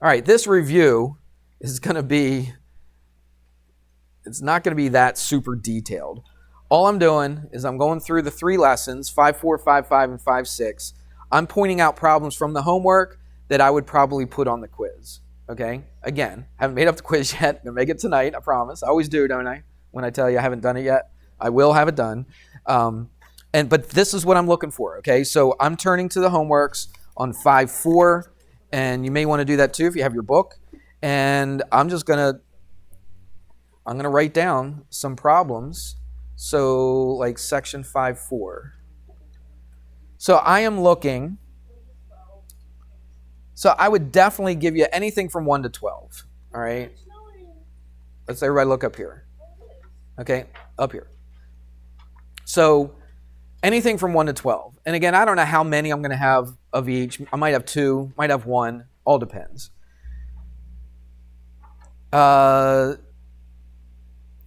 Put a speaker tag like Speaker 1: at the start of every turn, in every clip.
Speaker 1: All right, this review is going to be, it's not going to be that super detailed. All I'm doing is I'm going through the 3 lessons, 5.4, 5.5, and 5.6. I'm pointing out problems from the homework that I would probably put on the quiz. Okay? Again, haven't made up the quiz yet. I'm going to make it tonight, I promise. I always do, don't I? When I tell you I haven't done it yet, I will have it done. But this is what I'm looking for, okay? So I'm turning to the homeworks on 5.4, and you may want to do that too if you have your book. And I'm just going to write down some problems. So like section 5.4. So I am looking, so I would definitely give you anything from 1 to 12, all right? Let's everybody look up here. Okay, up here. So anything from 1 to 12. And again, I don't know how many I'm going to have of each. I might have 2, might have 1, all depends. And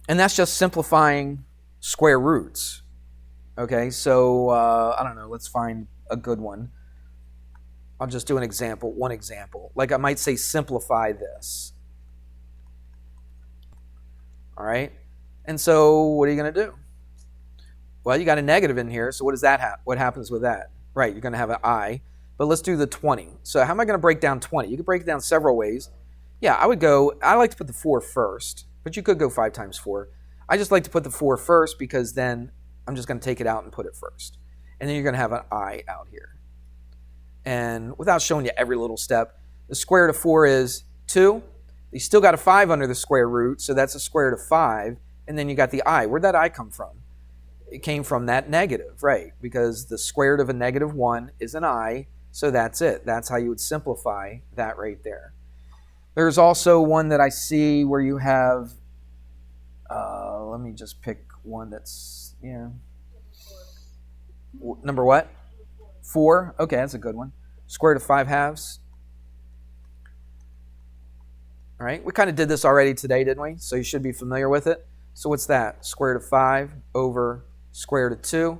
Speaker 1: that's just simplifying square roots. Okay, so I don't know, let's find a good one. I'll just do one example. Like I might say simplify this. All right, and so what are you going to do? Well, you got a negative in here, so what does that have? What happens with that? Right, you're going to have an I, but let's do the 20. So how am I going to break down 20? You could break it down several ways. Yeah, I like to put the 4 first, but you could go 5 times 4. I just like to put the 4 first because then I'm just going to take it out and put it first. And then you're going to have an I out here. And without showing you every little step, the square root of 4 is 2. You still got a 5 under the square root, so that's a square root of 5. And then you got the I. Where'd that I come from? It came from that negative, right? Because the square root of a negative 1 is an I, so that's it. That's how you would simplify that right there. There's also one that I see where you have, let me just pick one that's, number what? 4. Okay, that's a good one. Square root of 5 halves. All right, we kind of did this already today, didn't we? So you should be familiar with it. So what's that? Square root of 5 over square root of 2.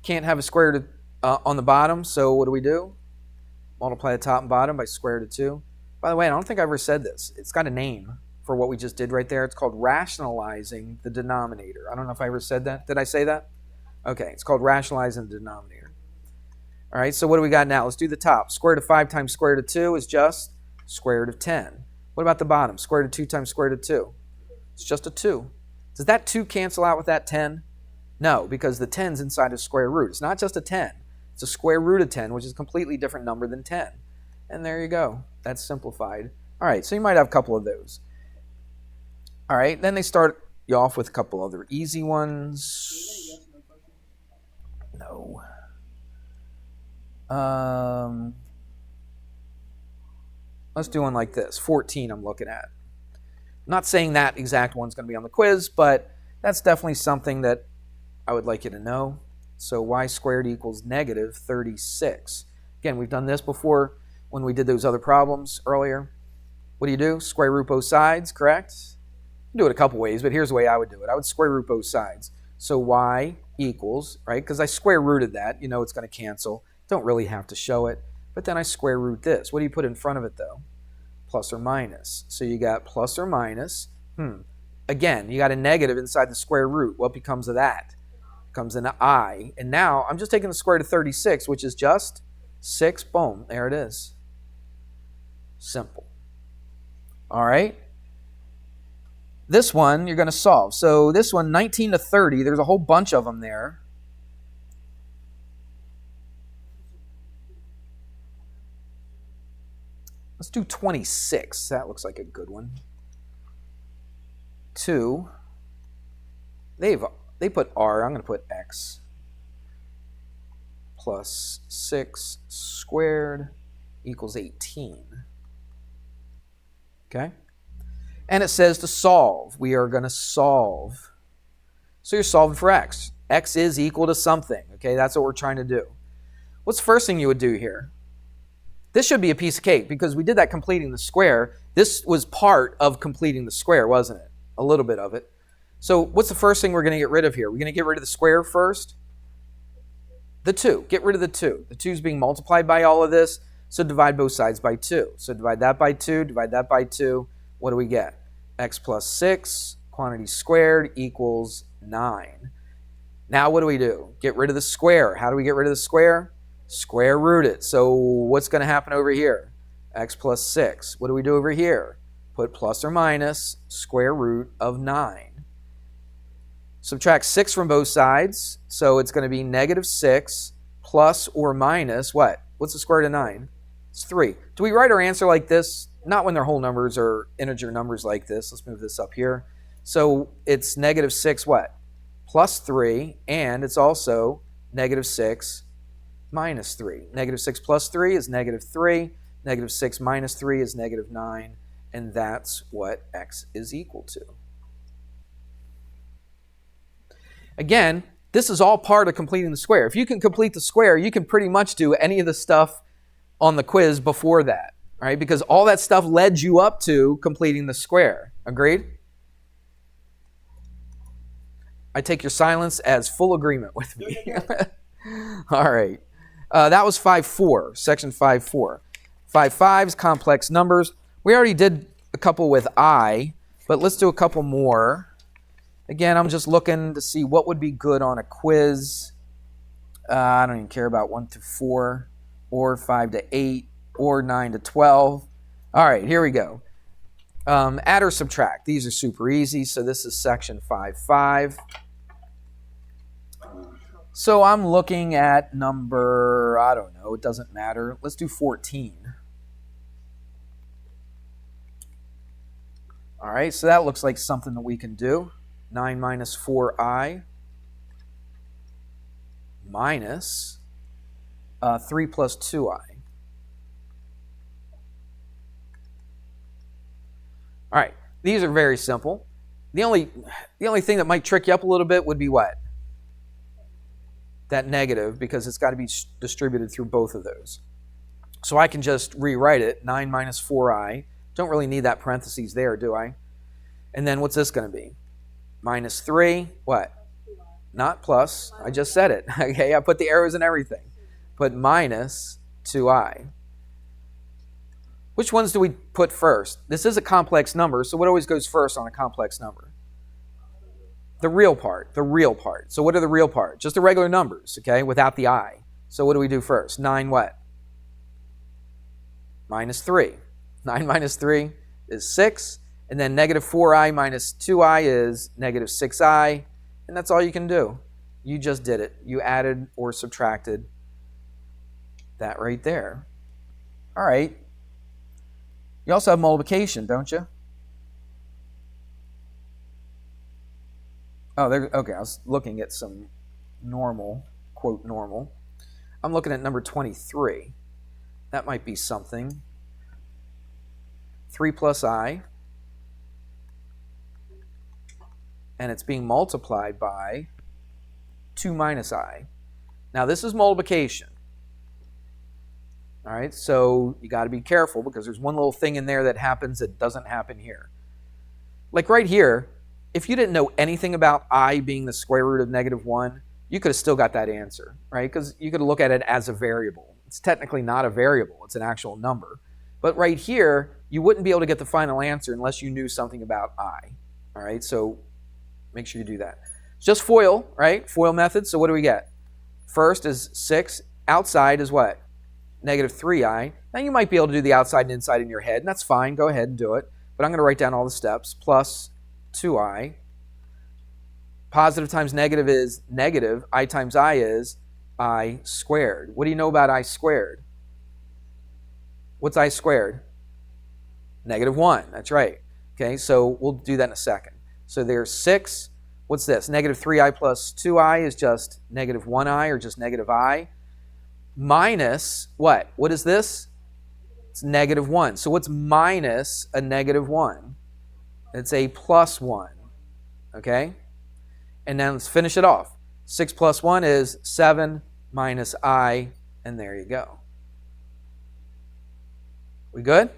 Speaker 1: Can't have a square root on the bottom, so what do? Multiply the top and bottom by square root of 2. By the way, I don't think I ever said this. It's got a name for what we just did right there. It's called rationalizing the denominator. I don't know if I ever said that. Did I say that? Okay, it's called rationalizing the denominator. All right, so what do we got now? Let's do the top. Square root of 5 times square root of 2 is just square root of 10. What about the bottom? Square root of 2 times square root of 2. It's just a 2. Does that 2 cancel out with that 10? No, because the 10's inside a square root. It's not just a 10. It's a square root of 10, which is a completely different number than 10. And there you go. That's simplified. All right, so you might have a couple of those. All right, then they start you off with a couple other easy ones. No. Let's do one like this. 14 I'm looking at. I'm not saying that exact one's going to be on the quiz, but that's definitely something that I would like you to know. So y squared equals negative 36. Again, we've done this before when we did those other problems earlier. What do? Square root both sides, correct? You can do it a couple ways, but here's the way I would do it. I would square root both sides. So y equals, right, because I square rooted that, you know it's going to cancel. Don't really have to show it. But then I square root this. What do you put in front of it, though? Plus or minus. So you got plus or minus. Again, you got a negative inside the square root. What becomes of that? Comes an I. And now I'm just taking the square root of 36, which is just 6. Boom. There it is. Simple. All right. This one you're going to solve. So this one, 19 to 30, there's a whole bunch of them there. Let's do 26. That looks like a good one. 2. They put R. I'm going to put X. Plus 6 squared equals 18. Okay? And it says to solve. We are going to solve. So you're solving for X. X is equal to something. Okay? That's what we're trying to do. What's the first thing you would do here? This should be a piece of cake because we did that completing the square. This was part of completing the square, wasn't it? A little bit of it. So what's the first thing we're going to get rid of here? We're going to get rid of the square first. The 2. Get rid of the 2. The 2 is being multiplied by all of this. So divide both sides by 2. So divide that by 2, divide that by 2. What do we get? X plus 6, quantity squared, equals 9. Now what do we do? Get rid of the square. How do we get rid of the square? Square root it. So what's going to happen over here? X plus 6. What do we do over here? Put plus or minus square root of 9. Subtract 6 from both sides. So it's going to be negative 6 plus or minus what? What's the square root of 9? It's 3. Do we write our answer like this? Not when they're whole numbers or integer numbers like this. Let's move this up here. So it's negative 6 what? Plus 3, and it's also negative 6 minus 3. Negative 6 plus 3 is negative 3. Negative 6 minus 3 is negative 9, and that's what x is equal to. Again, this is all part of completing the square. If you can complete the square, you can pretty much do any of the stuff on the quiz before that, right? Because all that stuff led you up to completing the square. Agreed? I take your silence as full agreement with me. All right. That was 5.4, section 5.4. 5.5 is complex numbers. We already did a couple with I, but let's do a couple more. Again, I'm just looking to see what would be good on a quiz. I don't even care about 1 to 4 or 5 to 8 or 9 to 12. All right, here we go. Add or subtract. These are super easy. So this is section 5.5. So I'm looking at number, I don't know, it doesn't matter. Let's do 14. All right, so that looks like something that we can do. 9 minus 4i minus 3 plus 2i. All right, these are very simple. The only thing that might trick you up a little bit would be what? That negative, because it's got to be distributed through both of those. So I can just rewrite it, 9 minus 4i. Don't really need that parentheses there, do I? And then what's this going to be? Minus 3, what? Not plus. I just said it. Okay, I put the arrows and everything. Put minus 2i. Which ones do we put first? This is a complex number, so what always goes first on a complex number? The real part, the real part. So what are the real part? Just the regular numbers, okay, without the I. So what do we do first? 9 what? Minus 3. 9 minus 3 is 6. And then negative 4i minus 2i is negative 6i. And that's all you can do. You just did it. You added or subtracted that right there. All right. You also have multiplication, don't you? Oh, there. Okay, I was looking at some normal, quote normal. I'm looking at number 23. That might be something. 3 plus I. And it's being multiplied by 2 minus I. Now, this is multiplication. All right, so you got to be careful because there's one little thing in there that happens that doesn't happen here. Like right here, if you didn't know anything about I being the square root of negative 1, you could have still got that answer, right? Because you could look at it as a variable. It's technically not a variable. It's an actual number. But right here, you wouldn't be able to get the final answer unless you knew something about I. All right, so make sure you do that. It's just FOIL, right? FOIL method. So what do we get? First is 6. Outside is what? Negative 3i. Now you might be able to do the outside and inside in your head, and that's fine. Go ahead and do it. But I'm going to write down all the steps. Plus 2i. Positive times negative is negative. I times I is I squared. What do you know about I squared? What's I squared? Negative 1. That's right. Okay, so we'll do that in a second. So there's 6. What's this? Negative 3i plus 2i is just negative 1i or just negative I. Minus what? What is this? It's negative 1. So what's minus a negative 1? It's a plus 1. Okay? And then let's finish it off. 6 plus 1 is 7 minus I, and there you go. We good?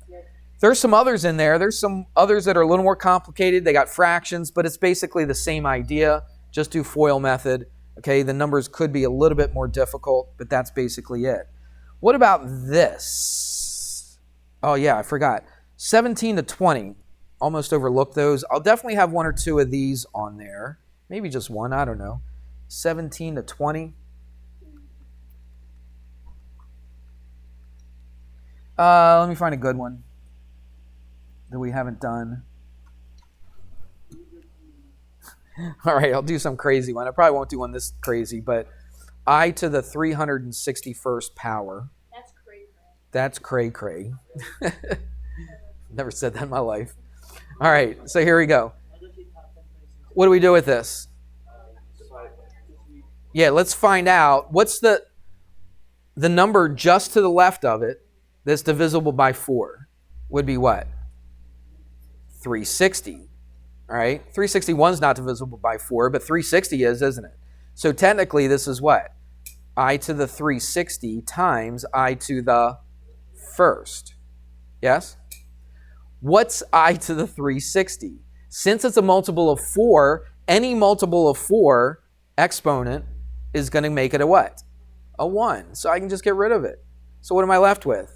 Speaker 1: Yes. There's some others in there. There's some others that are a little more complicated. They got fractions, but it's basically the same idea. Just do FOIL method. Okay, the numbers could be a little bit more difficult, but that's basically it. What about this? Oh, yeah, I forgot. 17 to 20. Almost overlooked those. I'll definitely have one or two of these on there. Maybe just one, I don't know. 17 to 20. Let me find a good one that we haven't done. All right, I'll do some crazy one. I probably won't do one this crazy, but I to the 361st power. That's cray-cray. Never said that in my life. All right, so here we go. What do we do with this? Yeah, let's find out. What's the number just to the left of it that's divisible by 4? Would be what? 360. All right, 361 is not divisible by 4, but 360 is, isn't it? So technically, this is what? I to the 360 times I to the first. Yes? What's I to the 360? Since it's a multiple of 4, any multiple of 4 exponent is going to make it a what? A 1. So I can just get rid of it. So what am I left with?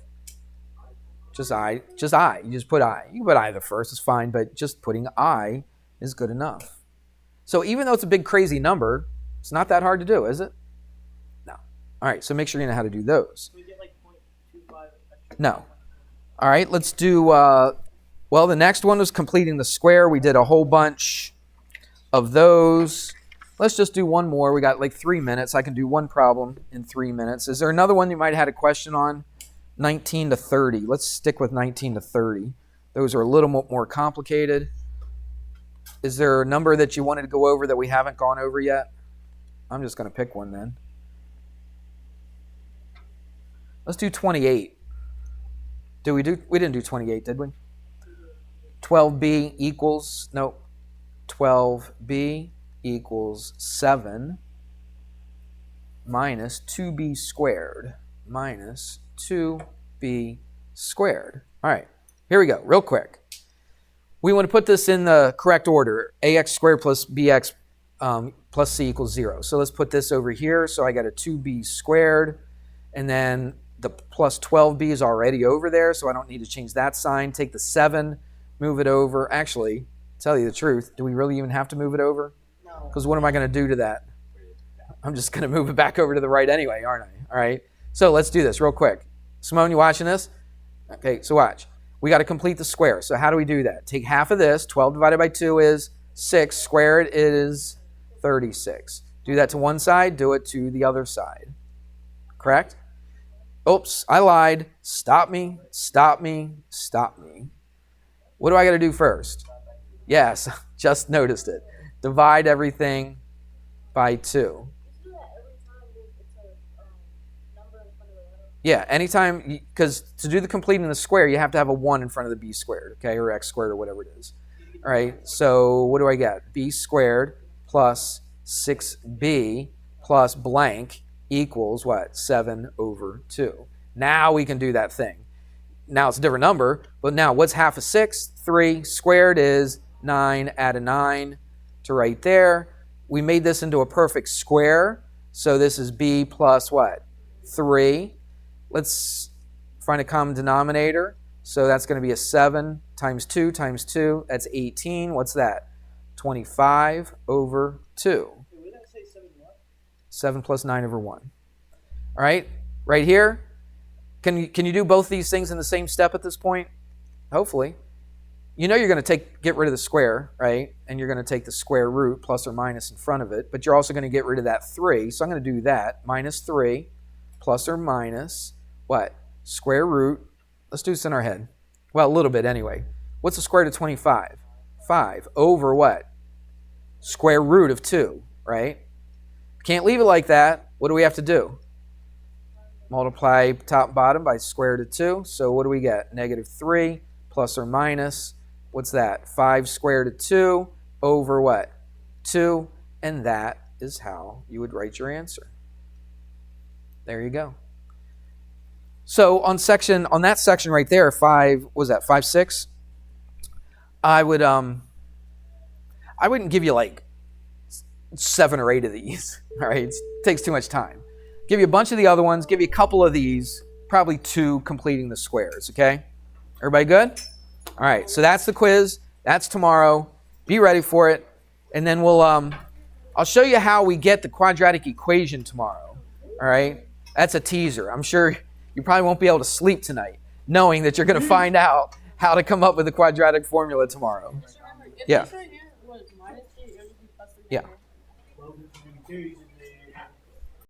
Speaker 1: Just I. You just put I. You can put I the first, it's fine, but just putting I is good enough. So even though it's a big crazy number, it's not that hard to do, is it? No. All right, so make sure you know how to do those.
Speaker 2: Can we get like 0.25 extra?
Speaker 1: No. All right, let's do, well, the next one was completing the square. We did a whole bunch of those. Let's just do one more. We got like 3 minutes. I can do one problem in 3 minutes. Is there another one you might have had a question on? 19 to 30. Let's stick with 19 to 30. Those are a little more complicated. Is there a number that you wanted to go over that we haven't gone over yet? I'm just going to pick one then. Let's do 28. We didn't do 28, did we? 12b equals, nope. 12b equals 7 minus 2b squared minus 2b squared. All right, here we go, real quick. We want to put this in the correct order. Ax squared plus bx plus c equals 0. So let's put this over here. So I got a 2b squared, and then the plus 12b is already over there, so I don't need to change that sign. Take the 7, move it over. Actually, tell you the truth, do we really even have to move it over?
Speaker 2: No.
Speaker 1: Because what am I going to do to that? I'm just going to move it back over to the right anyway, aren't I? All right. So let's do this real quick. Simone, you watching this? Okay, so watch. We got to complete the square. So how do we do that? Take half of this. 12 divided by 2 is 6. Squared is 36. Do that to one side. Do it to the other side. Correct? Oops, I lied. Stop me, stop me, stop me. What do I got to do first? Yes, just noticed it. Divide everything by 2. Yeah, anytime, because to do the completing the square, you have to have a 1 in front of the b squared, okay, or x squared or whatever it is. All right, so what do I get? B squared plus 6b plus blank equals what? 7 over 2. Now we can do that thing. Now it's a different number, but now what's half of 6? 3. Squared is 9. Add a 9 to right there. We made this into a perfect square, so this is b plus what? 3. Let's find a common denominator. So that's going to be a 7 times 2 times 2. That's 18. What's that? 25 over 2.
Speaker 2: Would that say 7 what?
Speaker 1: 7 plus 9 over 1. All right, right here. Can you do both these things in the same step at this point? Hopefully. You know you're going to get rid of the square, right? And you're going to take the square root plus or minus in front of it. But you're also going to get rid of that 3. So I'm going to do that. Minus 3 plus or minus what? Square root. Let's do this in our head. Well, a little bit anyway. What's the square root of 25? 5 over what? Square root of 2, right? Can't leave it like that. What do we have to do? Multiply top and bottom by square root of 2. So what do we get? Negative 3 plus or minus, what's that? 5 square root of 2 over what? 2. And that is how you would write your answer. There you go. So on that section right there, 5, what was that, 5, 6? I wouldn't give you like 7 or 8 of these. All right, it takes too much time. Give you a bunch of the other ones, give you a couple of these, probably 2 completing the squares, okay? Everybody good? All right, so that's the quiz. That's tomorrow. Be ready for it. And then I'll show you how we get the quadratic equation tomorrow. All right? That's a teaser. I'm sure you probably won't be able to sleep tonight knowing that you're going to find out how to come up with the quadratic formula tomorrow. Yeah. Yeah.
Speaker 2: Well,